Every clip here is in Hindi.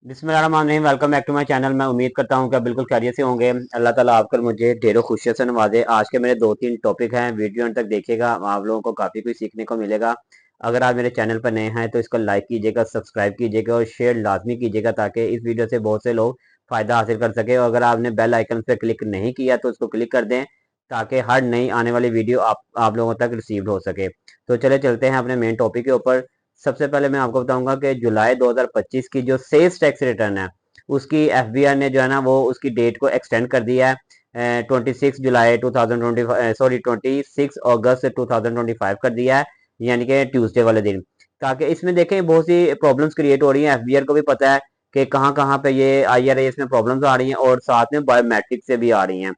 बिस्मिल्लाहिर्रहमानिर्रहीम। Welcome back to my channel. मैं उम्मीद करता हूँ कि आप बिल्कुल खैरियत से होंगे। अल्लाह ताला आपकर मुझे ढेरों खुशियों से नवाजे। आज के मेरे 2-3 टॉपिक हैं, वीडियो अंत तक देखिएगा, आप लोगों को काफ़ी कुछ सीखने को मिलेगा। अगर आप मेरे चैनल पर नए हैं तो इसको लाइक कीजिएगा, सब्सक्राइब कीजिएगा और शेयर लाजमी कीजिएगा ताकि इस वीडियो से बहुत से लोग फ़ायदा हासिल कर सके। और अगर आपने बेल आइकन पर क्लिक नहीं किया तो उसको क्लिक कर दें ताकि हर नई आने वाली वीडियो आप लोगों तक रिसीव हो सके। तो चले चलते हैं अपने मेन टॉपिक के ऊपर। सबसे पहले मैं आपको बताऊंगा कि जुलाई 2025 की जो सेल्स टैक्स रिटर्न है उसकी एफबीआर ने जो है ना वो उसकी डेट को एक्सटेंड कर दिया है। 26 जुलाई 2025 सॉरी 26 अगस्त 2025 कर दिया है, यानी कि ट्यूसडे वाले दिन। ताकि इसमें देखें बहुत सी प्रॉब्लम्स क्रिएट हो रही हैं। एफबीआर को भी पता है कि कहाँ कहाँ पे ये आईआरएस में प्रॉब्लम्स आ रही हैं और साथ में बायोमेट्रिक से भी आ रही हैं।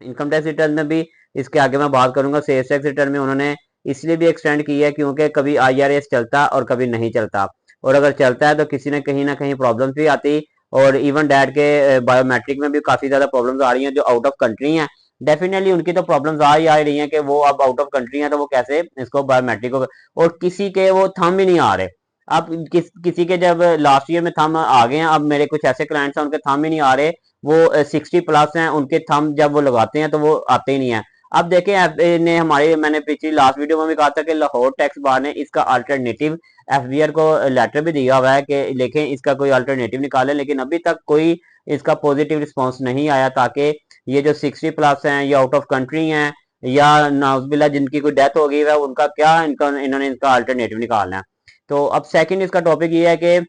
इनकम टैक्स रिटर्न में भी इसके आगे मैं बात करूंगा। सेल्स टैक्स रिटर्न में उन्होंने इसलिए भी एक्सटेंड की है क्योंकि कभी आईआरएस चलता और कभी नहीं चलता, और अगर चलता है तो किसी ने कहीं ना कहीं प्रॉब्लम्स भी आती। और इवन डैट के बायोमेट्रिक में भी काफी ज्यादा प्रॉब्लम्स आ रही हैं जो आउट ऑफ कंट्री हैं। डेफिनेटली उनकी तो प्रॉब्लम्स आ ही रही हैं कि वो अब आउट ऑफ कंट्री हैं तो वो कैसे इसको बायोमेट्रिक को, और किसी के वो थंब ही नहीं आ रहे। अब किसी के जब लास्ट ईयर में थंब आ गए हैं, अब मेरे कुछ ऐसे क्लाइंट्स हैं उनके थंब ही नहीं आ रहे। वो 60+ हैं, उनके थंब जब वो लगाते हैं तो वो आते ही नहीं है। अब देखें ने हमारे मैंने पिछली लास्ट वीडियो में भी कहा था कि लाहौर टैक्स बार ने इसका अल्टरनेटिव एफबीआर को लेटर भी दिया हुआ है कि लिखें इसका कोई अल्टरनेटिव निकालें, लेकिन अभी तक कोई इसका पॉजिटिव रिस्पॉन्स नहीं आया ताकि ये जो 60+ हैं या आउट ऑफ कंट्री हैं या नाउजुबिल्लाह जिनकी कोई डेथ हो गई है उनका क्या इन्होंने इनका अल्टरनेटिव निकालना है। तो अब सेकंड इसका टॉपिक ये है कि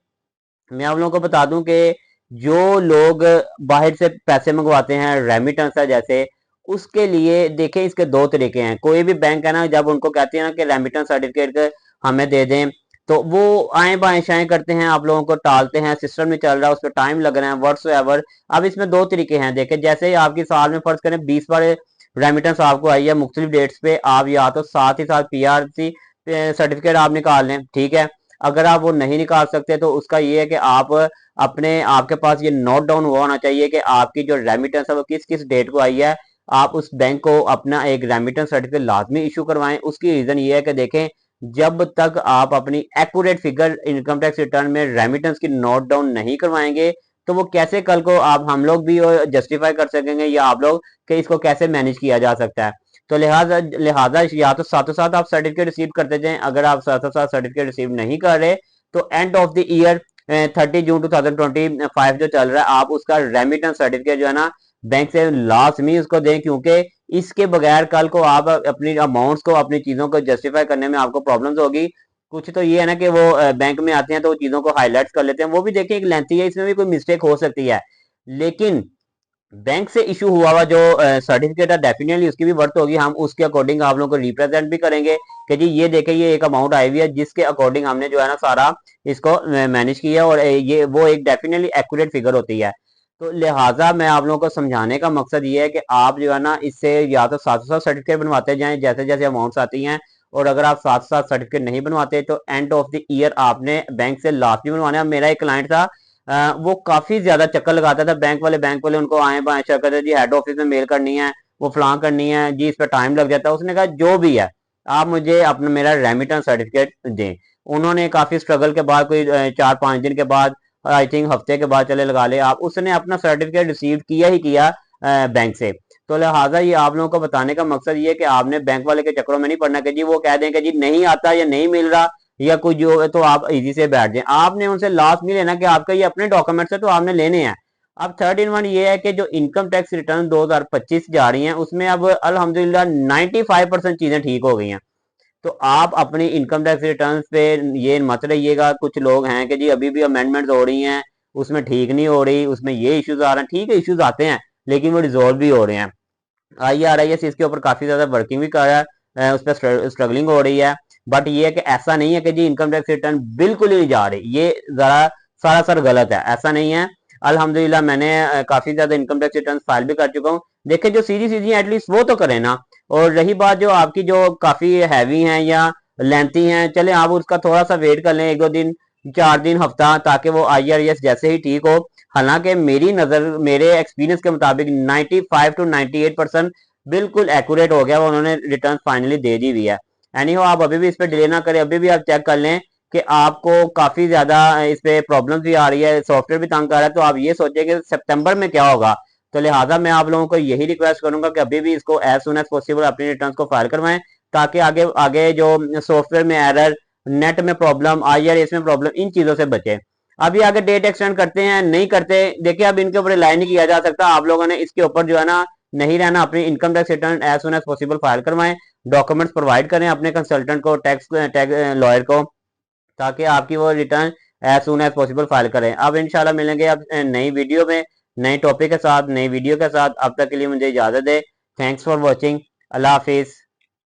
मैं आप लोगों को बता दूं कि जो लोग बाहर से पैसे मंगवाते हैं, रेमिटेंस है जैसे, उसके लिए देखें इसके दो तरीके हैं। कोई भी बैंक है ना, जब उनको कहते हैं ना कि रेमिटेंस सर्टिफिकेट हमें दे दें, तो वो आए बाएं शाएं करते हैं, आप लोगों को टालते हैं, सिस्टम में चल रहा है, उस पर टाइम लग रहा है वर्ड्स एवर। अब इसमें दो तरीके हैं। देखें जैसे ही आपकी साल में फर्ज करें 20 बार रेमिटेंस आपको आई है मुख्तलिफ डेट्स पे, आप या तो साथ ही साथ पीआरसी सर्टिफिकेट आप निकाल लें, ठीक है। अगर आप वो नहीं निकाल सकते तो उसका ये है कि आप अपने आपके पास ये नोट डाउन हुआ होना चाहिए कि आपकी जो रेमिटेंस है वो किस किस डेट को आई है। आप उस बैंक को अपना एक रेमिटेंस सर्टिफिकेट लाजमी इशू करवाएं। उसकी रीजन ये है कि देखें जब तक आप अपनी accurate figure income tax return में रेमिटेंस की नोट डाउन नहीं करवाएंगे तो वो कैसे कल को आप हम लोग भी जस्टिफाई कर सकेंगे या आप लोग कि इसको कैसे मैनेज किया जा सकता है। तो लिहाजा लिहाजा या तो साथों साथ आप सर्टिफिकेट रिसीव करते जाएं। अगर आप साथों साथ सर्टिफिकेट रिसीव नहीं कर रहे तो एंड ऑफ द ईयर 30 जून 2025 जो चल रहा है आप उसका रेमिटेंस सर्टिफिकेट जो है ना बैंक से लाजमी उसको दें, क्योंकि इसके बगैर कल को आप अपनी अमाउंट्स को अपनी चीजों को जस्टिफाई करने में आपको प्रॉब्लम्स होगी। कुछ तो ये है ना कि वो बैंक में आते हैं तो चीजों को हाईलाइट कर लेते हैं, वो भी देखिए एक लेंथी है, इसमें भी कोई मिस्टेक हो सकती है। लेकिन बैंक से इशू हुआ हुआ जो सर्टिफिकेट है डेफिनेटली उसकी भी वर्थ होगी। हम उसके अकॉर्डिंग आप लोगों को रिप्रेजेंट भी करेंगे कि जी ये देखें ये एक अमाउंट आई हुई है जिसके अकॉर्डिंग हमने जो है ना सारा इसको मैनेज किया, और ये वो एक डेफिनेटली एक्यूरेट फिगर होती है। तो लिहाजा मैं आप लोगों को समझाने का मकसद ये है कि आप जो है ना इससे या तो साथ साथ सर्टिफिकेट बनवाते जाएं जैसे जैसे अमाउंट्स आती हैं, और अगर आप साथ साथ सर्टिफिकेट नहीं बनवाते तो एंड ऑफ द ईयर आपने बैंक से लास्ट भी बनवाना है। मेरा एक क्लाइंट था, वो काफी ज्यादा चक्कर लगाता था, बैंक वाले उनको आए बाएं चक्कर करते जी हेड ऑफिस में मेल करनी है, वो फलां करनी है जी, इस पर टाइम लग जाता है। उसने कहा जो भी है आप मुझे अपना मेरा रेमिटेंस सर्टिफिकेट दें। उन्होंने काफी स्ट्रगल के बाद कोई 4-5 दिन के बाद, आई थिंक हफ्ते के बाद चले लगा ले आप, उसने अपना सर्टिफिकेट रिसीव किया ही किया बैंक से। तो लिहाजा ये आप लोगों को बताने का मकसद ये है कि आपने बैंक वाले के चक्करों में नहीं पड़ना कि जी वो कह दें कि जी नहीं आता या नहीं मिल रहा या कुछ जो है तो आप इजी से बैठ जाएं। आपने उनसे लास्ट नहीं लेना कि आपका ये अपने डॉक्यूमेंट्स है तो आपने लेने हैं। अब थर्ड इन वन ये है कि जो इनकम टैक्स रिटर्न 2025 जा रही हैं उसमें अब अल्हम्दुलिल्लाह 95% चीजें ठीक हो गई हैं। तो आप अपनी इनकम टैक्स रिटर्न पे ये मत रहिएगा। कुछ लोग हैं कि जी अभी भी अमेंडमेंट हो रही हैं उसमें ठीक नहीं हो रही, उसमें ये इश्यूज आ रहे हैं। ठीक है इश्यूज आते हैं लेकिन वो रिजोल्व भी हो रहे हैं। IRIS इसके ऊपर काफी ज्यादा वर्किंग भी कर रहा है, उस पर स्ट्रगलिंग हो रही है। बट ये है कि ऐसा नहीं है कि जी इनकम टैक्स रिटर्न बिल्कुल ही नहीं जा रही, ये जरा सरासर गलत है, ऐसा नहीं है। अल्हम्दुलिल्लाह मैंने काफी ज्यादा इनकम टैक्स रिटर्न फाइल भी कर चुका हूँ। देखिए जो सीधी सीधी एटलीस्ट वो तो करें ना। और रही बात जो आपकी जो काफी हैवी हैं या लेंथी हैं, चले आप उसका थोड़ा सा वेट कर लें, 1-2 दिन, 4 दिन, हफ्ता, ताकि वो IRS जैसे ही ठीक हो। हालांकि मेरी नजर मेरे एक्सपीरियंस के मुताबिक 95 to 98% बिल्कुल एक्यूरेट हो गया, वो उन्होंने रिटर्न फाइनली दे दी हुई है। एनी हो आप अभी भी इस पर डिले ना करें, अभी भी आप चेक कर लें कि आपको काफी ज्यादा इस पे प्रॉब्लम भी आ रही है, सॉफ्टवेयर भी तंग कर रहा है, तो आप ये सोचिए कि सितंबर में क्या होगा। तो लिहाजा मैं आप लोगों को यही रिक्वेस्ट करूंगा कि अभी भी इसको एज सुन एज पॉसिबल अपनी रिटर्न को फाइल करवाएं, ताकि आगे आगे जो सॉफ्टवेयर में एरर, नेट में प्रॉब्लम, IRS में प्रॉब्लम, इन चीजों से बचे। अभी आगे डेट एक्सटेंड करते हैं नहीं करते, देखिए अब इनके ऊपर रिलाई नहीं किया जा सकता। आप लोगों ने इसके ऊपर जो है ना नहीं रहना, अपनी income tax return as soon as possible file करवाएं, डॉक्यूमेंट्स प्रोवाइड करें अपने कंसल्टेंट को, टैक्स लॉयर को, ताकि आपकी वो return as soon as possible file करें। अब इंशाल्लाह मिलेंगे अब नई वीडियो में, नए टॉपिक के साथ, नई वीडियो के साथ। अब तक के लिए मुझे इजाजत है। Thanks for watching. Allah Hafiz.